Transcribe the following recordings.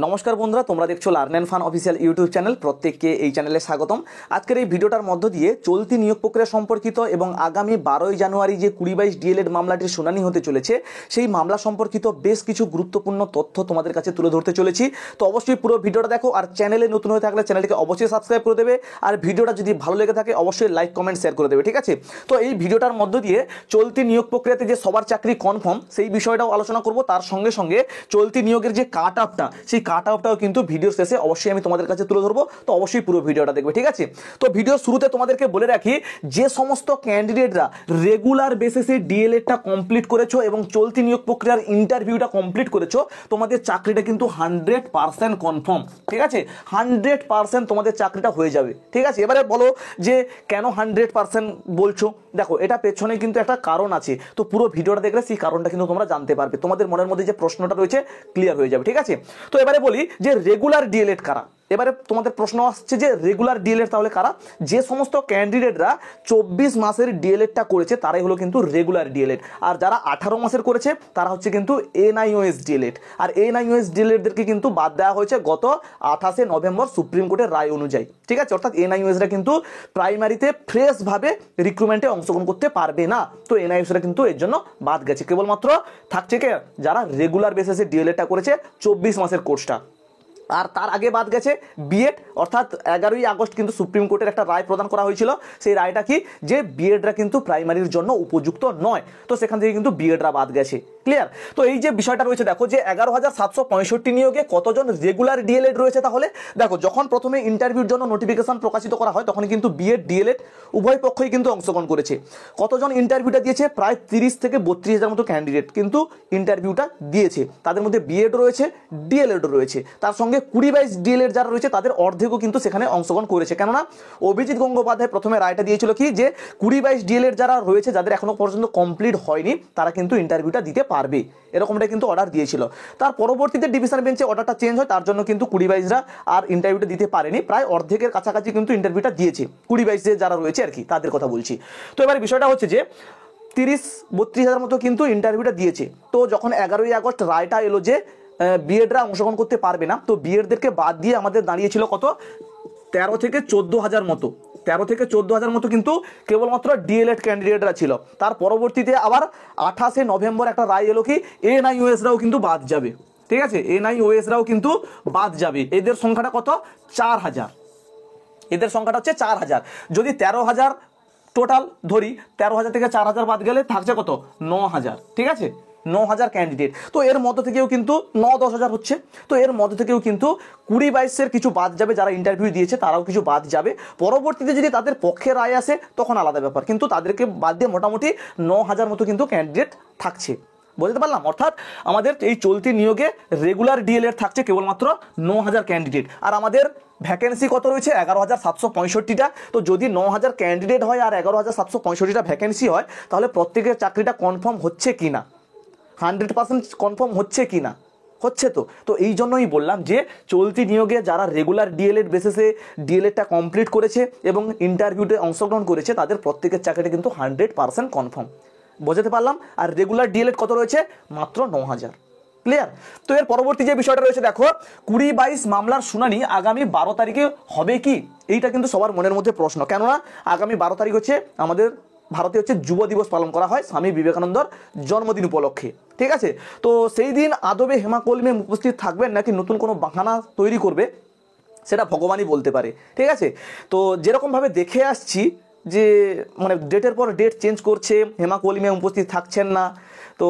নমস্কার বন্ধুরা, তোমরা দেখছো learn and fun official YouTube channel. প্রত্যেককে এই চ্যানেলে স্বাগতম। আজকের এই ভিডিওটার মধ্য দিয়ে চলতি নিয়োগ প্রক্রিয়া সম্পর্কিত এবং আগামী 12ই জানুয়ারি যে 2022 ডিএলএড মামলাটির শুনানি হতে চলেছে সেই মামলা সম্পর্কিত বেশ কিছু গুরুত্বপূর্ণ তথ্য তোমাদের কাছে তুলে ধরতে চলেছি। তো অবশ্যই পুরো ভিডিওটা দেখো, আর চ্যানেলে নতুন হয়ে থাকলে চ্যানেলটিকে অবশ্যই সাবস্ক্রাইব করে দেবে, আর ভিডিওটা যদি ভালো লেগে থাকে অবশ্যই লাইক কমেন্ট শেয়ার করে দেবে, ঠিক আছে? তো এই ভিডিওটার মধ্য দিয়ে চলতি নিয়োগ প্রক্রিয়াতে যে সবার চাকরি কনফার্ম সেই বিষয়টাও আলোচনা করব, তার সঙ্গে সঙ্গে চলতি নিয়োগের যে কাট অফটা সেই কাট অফটাও কিন্তু ভিডিওর শেষে অবশ্যই আমি তোমাদের কাছে তুলে ধরবো। তো অবশ্যই পুরো ভিডিওটা দেখবে, ঠিক আছে? তো ভিডিওর শুরুতে তোমাদেরকে বলে রাখি, যে সমস্ত ক্যান্ডিডেটরা রেগুলার বেসিসে ডিএলএডটা কমপ্লিট করেছো এবং চলতি নিয়োগ প্রক্রিয়ার ইন্টারভিউটা কমপ্লিট করেছো, তোমাদের চাকরিটা কিন্তু 100% কনফার্ম, ঠিক আছে? 100% তোমাদের চাকরিটা হয়ে যাবে, ঠিক আছে? এবারে বলো যে কেন 100% বলছো? দেখো, এটা পেছনে কিন্তু একটা কারণ আছে। তো পুরো ভিডিওটা দেখলে সেই কারণটা কিন্তু তোমরা জানতে পারবে, তোমাদের মনের মধ্যে যে প্রশ্নটা রয়েছে ক্লিয়ার হয়ে যাবে, ঠিক আছে? তো এবারে বলি যে রেগুলার ডিএলএড কারা। এবারে তোমাদের প্রশ্ন আসছে যে রেগুলার ডিএলএড তাহলে কারা? যে সমস্ত ক্যান্ডিডেটরা 24 মাসের ডিএলএডটা করেছে তারাই হলো কিন্তু রেগুলার ডিএলএড, আর যারা 18 মাসের করেছে তারা হচ্ছে কিন্তু এনআইওএস ডিএলএড। আর এনআইওএস ডিএলএডদেরকে কিন্তু বাদ দেওয়া হয়েছে গত 28শে নভেম্বর সুপ্রিম কোর্টের রায় অনুযায়ী, ঠিক আছে? অর্থাৎ এনআইওএসরা কিন্তু প্রাইমারিতে ফ্রেশভাবে রিক্রুটমেন্টে অংশগ্রহণ করতে পারবে না। তো এনআইওএসরা কিন্তু এর জন্য বাদ গেছে, কেবলমাত্র থাকছে কে? যারা রেগুলার বেসিসে ডিএলএডটা করেছে 24 মাসের কোর্সটা। আর তার আগে বাদ গেছে বিএড, অর্থাৎ 11ই আগস্ট কিন্তু সুপ্রিম কোর্টের একটা রায় প্রদান করা হয়েছিল। সেই রায়টা কি? যে বিএডরা কিন্তু প্রাইমারির জন্য উপযুক্ত নয়, তো সেখান থেকে কিন্তু বিএডরা বাদ গেছে। ক্লিয়ার? তো এই যে বিষয়টা রয়েছে, দেখো যে 11,765 নিয়োগে কতজন রেগুলার ডিএলএড রয়েছে। তাহলে দেখো, যখন প্রথমে ইন্টারভিউর জন্য নোটিফিকেশন প্রকাশিত করা হয় তখন কিন্তু বিএড ডিএলএড উভয় পক্ষই কিন্তু অংশগ্রহণ করেছে। কতজন ইন্টারভিউটা দিয়েছে? প্রায় 30 থেকে 32,000 মতো ক্যান্ডিডেট কিন্তু ইন্টারভিউটা দিয়েছে। তাদের মধ্যে বিএড রয়েছে, ডিএলএডও রয়েছে। তার সঙ্গে 20-22 ডিএলএড যারা রয়েছে তাদের অর্ধেকও কিন্তু সেখানে অংশগ্রহণ করেছে। কেননা অভিজিৎ গঙ্গোপাধ্যায় প্রথমে রায়টা দিয়েছিল কি, যে 20-22 ডিএলএড যারা রয়েছে যাদের এখনো পর্যন্ত কমপ্লিট হয়নি তারা কিন্তু ইন্টারভিউটা দিতে পারবে, এরকমটা কিন্তু অর্ডার দিয়েছিল। তার পরবর্তীতে ডিভিশন বেঞ্চে অর্ডারটা চেঞ্জ হয়, তার জন্য কিন্তু 20-22রা আর ইন্টারভিউটা দিতে পারেনি। প্রায় অর্ধেকের কাছাকাছি কিন্তু ইন্টারভিউটা দিয়েছে 20-22 যারা রয়েছে আর কি, তাদের কথা বলছি। তো এবার বিষয়টা হচ্ছে যে 30-32,000 মতো কিন্তু ইন্টারভিউটা দিয়েছে। তো যখন 11ই আগস্ট রায়টা এলো যে বিএডরা অংশগ্রহণ করতে পারবে না, তো বিএডদেরকে বাদ দিয়ে আমাদের দাঁড়িয়েছিল কত? 13 থেকে 14,000 মতো। 13 থেকে 14,000 মতো কিন্তু কেবলমাত্র ডিএলএড ক্যান্ডিডেটরা ছিল। তার পরবর্তীতে আবার 28শে নভেম্বর একটা রায় এলো কি, এনআইওএসরাও কিন্তু বাদ যাবে, ঠিক আছে? এনআইওএসরাও কিন্তু বাদ যাবে। এদের সংখ্যাটা কত? 4,000। এদের সংখ্যাটা হচ্ছে 4,000। যদি 13,000 টোটাল ধরি, 13,000 থেকে 4,000 বাদ গেলে থাকছে কত? 9,000, ঠিক আছে? 9,000 ক্যান্ডিডেট। তো এর মধ্য থেকেও কিন্তু 9-10,000 হচ্ছে। তো এর মধ্য থেকেও কিন্তু 20-22-এর কিছু বাদ যাবে, যারা ইন্টারভিউ দিয়েছে তারাও কিছু বাদ যাবে। পরবর্তীতে যদি তাদের পক্ষে রায় আসে তখন আলাদা ব্যাপার, কিন্তু তাদেরকে বাদ দিয়ে মোটামুটি 9,000 মতো কিন্তু ক্যান্ডিডেট থাকছে। বুঝতে পারলাম? অর্থাৎ আমাদের এই চলতি নিয়োগে রেগুলার ডিএলএড থাকছে কেবলমাত্র 9,000 ক্যান্ডিডেট। আর আমাদের ভ্যাকেন্সি কত রয়েছে? 11,765টা। তো যদি 9,000 ক্যান্ডিডেট হয় আর 11,765টা ভ্যাকেন্সি হয়, তাহলে প্রত্যেকের চাকরিটা কনফার্ম হচ্ছে কি না, 100% কনফার্ম হচ্ছে কি না? হচ্ছে তো। তো এই জন্যই বললাম যে চলতি নিয়োগে যারা রেগুলার ডিএলএড বেসিসে ডিএলএডটা কমপ্লিট করেছে এবং ইন্টারভিউতে অংশগ্রহণ করেছে তাদের প্রত্যেকের চাকরিটা কিন্তু 100% কনফার্ম। বোঝাতে পারলাম? আর রেগুলার ডিএলএড কত রয়েছে? মাত্র 9,000। ক্লিয়ার? তো এর পরবর্তী যে বিষয়টা রয়েছে, দেখো 20-22 মামলার শুনানি আগামী 12 তারিখে হবে কি? এইটা কিন্তু সবার মনের মধ্যে প্রশ্ন। কেননা আগামী 12 তারিখ হচ্ছে আমাদের ভারতে হচ্ছে যুব দিবস পালন করা হয় স্বামী বিবেকানন্দর জন্মদিন উপলক্ষে, ঠিক আছে? তো সেই দিন আদবে হেমা কলিম উপস্থিত থাকবেন নাকি নতুন কোনো বাহানা তৈরি করবে সেটা ভগবানই বলতে পারে, ঠিক আছে? তো যেরকমভাবে দেখে আসছি যে মানে ডেটের পর ডেট চেঞ্জ করছে, হেমা কলিমে উপস্থিত থাকছেন না, তো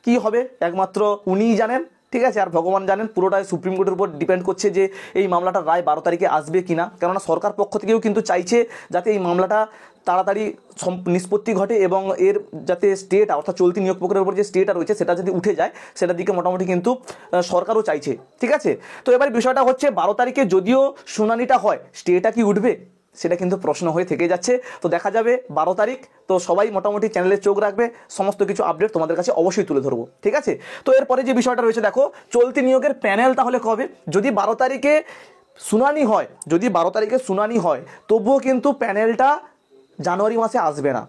কি হবে একমাত্র উনিই জানেন, ঠিক আছে? আর ভগবান জানেন। পুরোটাই সুপ্রিম কোর্টের উপর ডিপেন্ড করছে যে এই মামলাটার রায় 12 তারিখে আসবে কিনা। কেননা সরকার পক্ষ থেকেও কিন্তু চাইছে যাতে এই মামলাটা তাড়াতাড়ি নিষ্পত্তি ঘটে এবং এর যাতে স্টেটা, অর্থাৎ চলতি নিয়োগ প্রক্রিয়ার উপর যে স্টেটা রয়েছে সেটা যদি উঠে যায়, সেটার দিকে মোটামুটি কিন্তু সরকারও চাইছে, ঠিক আছে? তো এবার বিষয়টা হচ্ছে 12 তারিখে যদিও শুনানিটা হয়, স্টেটা কি উঠবে সেটা কিন্তু প্রশ্ন হয়ে থেকে যাচ্ছে। তো দেখা যাবে 12 তারিখ। তো সবাই মোটামুটি চ্যানেলে চোখ রাখবে, সমস্ত কিছু আপডেট তোমাদের কাছে অবশ্যই তুলে ধরবো, ঠিক আছে? তো এরপরে যে বিষয়টা রয়েছে, দেখো চলতি নিয়োগের প্যানেল তাহলে কবে? যদি 12 তারিখে শুনানি হয়, যদি 12 তারিখে শুনানি হয় তবুও কিন্তু প্যানেলটা জানুয়ারি মাসে আসবে না।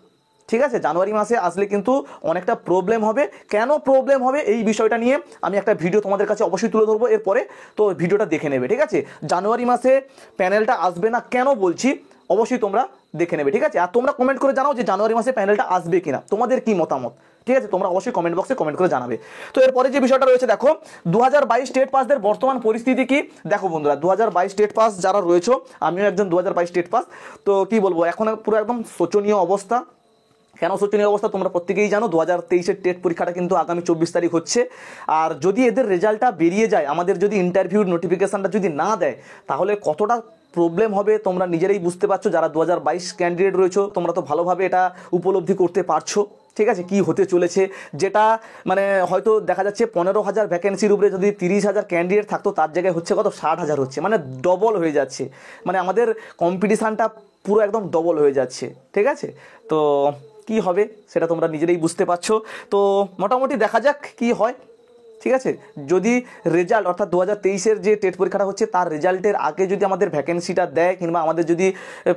ঠিক আছে, জানুয়ারি মাসে আসলে কিন্তু অনেকটা প্রবলেম হবে। কেন প্রবলেম হবে এই বিষয়টা নিয়ে আমি একটা ভিডিও তোমাদের কাছে অবশ্যই তুলে ধরবো এরপরে, তো ভিডিওটা দেখে নেবে। ঠিক আছে, জানুয়ারি মাসে প্যানেলটা আসবে না কেন বলছি অবশ্যই তোমরা দেখে নেবে। ঠিক আছে, আর তোমরা কমেন্ট করে জানাও যে জানুয়ারি মাসে প্যানেলটা আসবে কিনা, তোমাদের কি মতামত। ঠিক আছে, তোমরা অবশ্যই কমেন্ট বক্সে কমেন্ট করে জানাবে। তো এরপরে যে বিষয়টা রয়েছে দেখো, 2022 স্টেট পাসদের বর্তমান পরিস্থিতি কি। দেখো বন্ধুরা, 2022 স্টেট পাস যারা রয়েছে, আমিও একজন 2022 স্টেট পাস, তো কি বলবো, এখন পুরো একদম শোচনীয় অবস্থা। কেন শোচনীয় অবস্থা তোমরা প্রত্যেকেই জানো, 2023-এর টেট পরীক্ষাটা কিন্তু আগামী 24 তারিখ হচ্ছে। আর যদি এদের রেজাল্টটা বেরিয়ে যায়, আমাদের যদি ইন্টারভিউর নোটিফিকেশানটা যদি না দেয়, তাহলে কতটা প্রবলেম হবে তোমরা নিজেরাই বুঝতে পারছো। যারা 2022 ক্যান্ডিডেট রয়েছে তোমরা তো ভালোভাবে এটা উপলব্ধি করতে পারছো। ঠিক আছে, কি হতে চলেছে, যেটা মানে হয়তো দেখা যাচ্ছে 15,000 ভ্যাকেন্সির উপরে যদি 30,000 ক্যান্ডিডেট থাকতো, তার জায়গায় হচ্ছে কত 60,000 হচ্ছে, মানে ডবল হয়ে যাচ্ছে। মানে আমাদের কম্পিটিশানটা পুরো একদম ডবল হয়ে যাচ্ছে। ঠিক আছে, তো কি হবে সেটা তোমরা নিজেরাই বুঝতে পারছো। তো মোটামুটি দেখা যাক কি হয়। ঠিক আছে, যদি রেজাল্ট অর্থাৎ 2023-এর যে টেট পরীক্ষাটা হচ্ছে তার রেজাল্টের আগে যদি আমাদের ভ্যাকেন্সিটা দেয়, কিংবা আমাদের যদি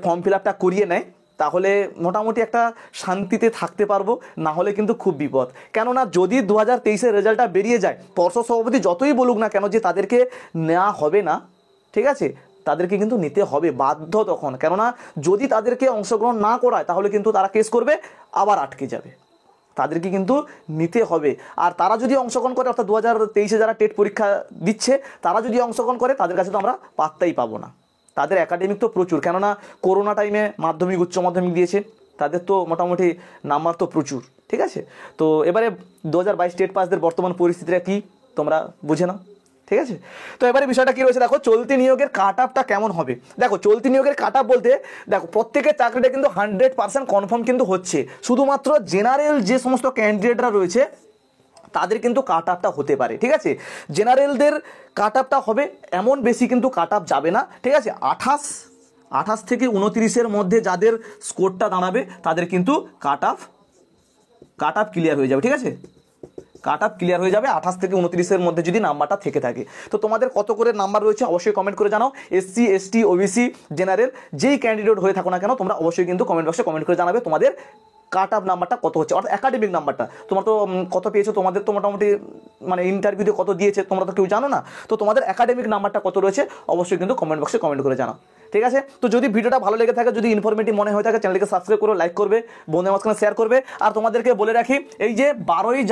ফর্ম ফিল আপটা করিয়ে নেয়, তাহলে মোটামুটি একটা শান্তিতে থাকতে পারবো। না হলে কিন্তু খুব বিপদ। কেননা যদি 2023-এর রেজাল্টটা বেরিয়ে যায়, পর্ষদ সভাপতি যতই বলুক না কেন যে তাদেরকে নেওয়া হবে না, ঠিক আছে, তাদেরকে কিন্তু নিতে হবে বাধ্য তখন। কেননা যদি তাদেরকে অংশগ্রহণ না করায়, তাহলে কিন্তু তারা কেস করবে, আবার আটকে যাবে। তাদেরকে কিন্তু নিতে হবে। আর তারা যদি অংশগ্রহণ করে, অর্থাৎ 2023-এ যারা টেট পরীক্ষা দিচ্ছে তারা যদি অংশগ্রহণ করে, তাদের কাছে তো আমরা পাত্তাই পাবো না। তাদের একাডেমিক তো প্রচুর, কেননা করোনা টাইমে মাধ্যমিক উচ্চ মাধ্যমিক দিয়েছে, তাদের তো মোটামুটি নাম্বার তো প্রচুর। ঠিক আছে, তো এবারে 2022 স্টেট পাসদের বর্তমান পরিস্থিতিটা কি তোমরা বুঝে নাও। ঠিক আছে, তো এবারে বিষয়টা কি রয়েছে দেখো, চলতি নিয়োগের কাট আপটা কেমন হবে। দেখো চলতি নিয়োগের কাট আপ বলতে, দেখো প্রত্যেকের চাকরিটা কিন্তু 100% কনফার্ম কিন্তু হচ্ছে। শুধুমাত্র জেনারেল যে সমস্ত ক্যান্ডিডেটরা রয়েছে তাদের কিন্তু কাট আপটা হতে পারে। ঠিক আছে, জেনারেলদের কাট আপটা হবে, এমন বেশি কিন্তু কাট আপ যাবে না। ঠিক আছে, 28 থেকে 29-এর মধ্যে যাদের স্কোরটা দাঁড়াবে তাদের কিন্তু কাট আপ ক্লিয়ার হয়ে যাবে। ঠিক আছে, কাট আপ ক্লিয়ার হয়ে যাবে 28 থেকে 29-এর মধ্যে যদি নাম্বারটা থেকে থাকে। তো তোমাদের কত করে নাম্বার রয়েছে অবশ্যই কমেন্ট করে জানাও। SC ST OBC জেনারেল যেই ক্যান্ডিডেট হয়ে থাকো না কেন, তোমরা অবশ্যই কিন্তু কমেন্ট বক্সে কমেন্ট করে জানাবে তোমাদের কাট আপ নাম্বারটা কত হচ্ছে, অর্থাৎ একাডেমিক নাম্বারটা তোমরা তো কত পেয়েছো, তোমাদের তো মোটামুটি মানে ইন্টারভিউতে কত দিয়েছে তোমরা তো কেউ জানো না। তো তোমাদের একাডেমিক নাম্বারটা কত রয়েছে অবশ্যই কিন্তু কমেন্ট বক্সে কমেন্ট করে জানাও। ঠিক আছে, তো যদি ভিডিওটা ভালো লেগে থাকে, যদি ইনফরমেটিভ মনে হয়ে থাকে, চ্যানেলকে সাবস্ক্রাইব করে লাইক করবে, বন্ধুদের মাঝখানে শেয়ার করবে। আর তোমাদেরকে বলে রাখি, এই যে 12ই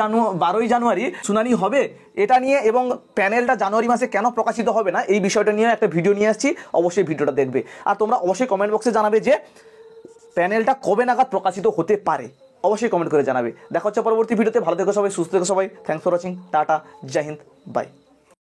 জানুয়ারি শুনানি হবে এটা নিয়ে, এবং প্যানেলটা জানুয়ারি মাসে কেন প্রকাশিত হবে না এই বিষয়টা নিয়ে একটা ভিডিও নিয়ে আসছি, অবশ্যই ভিডিওটা দেখবে। আর তোমরা অবশ্যই কমেন্ট বক্সে জানাবে যে প্যানেলটা কবে নাগাদ প্রকাশিত হতে পারে, অবশ্যই কমেন্ট করে জানাবে। দেখা হচ্ছে পরবর্তী ভিডিওতে। ভালো থেকো সবাই, সুস্থ থেকো সবাই। থ্যাংকস ফর ওয়াচিং, টাটা, জয় হিন্দ, বাই।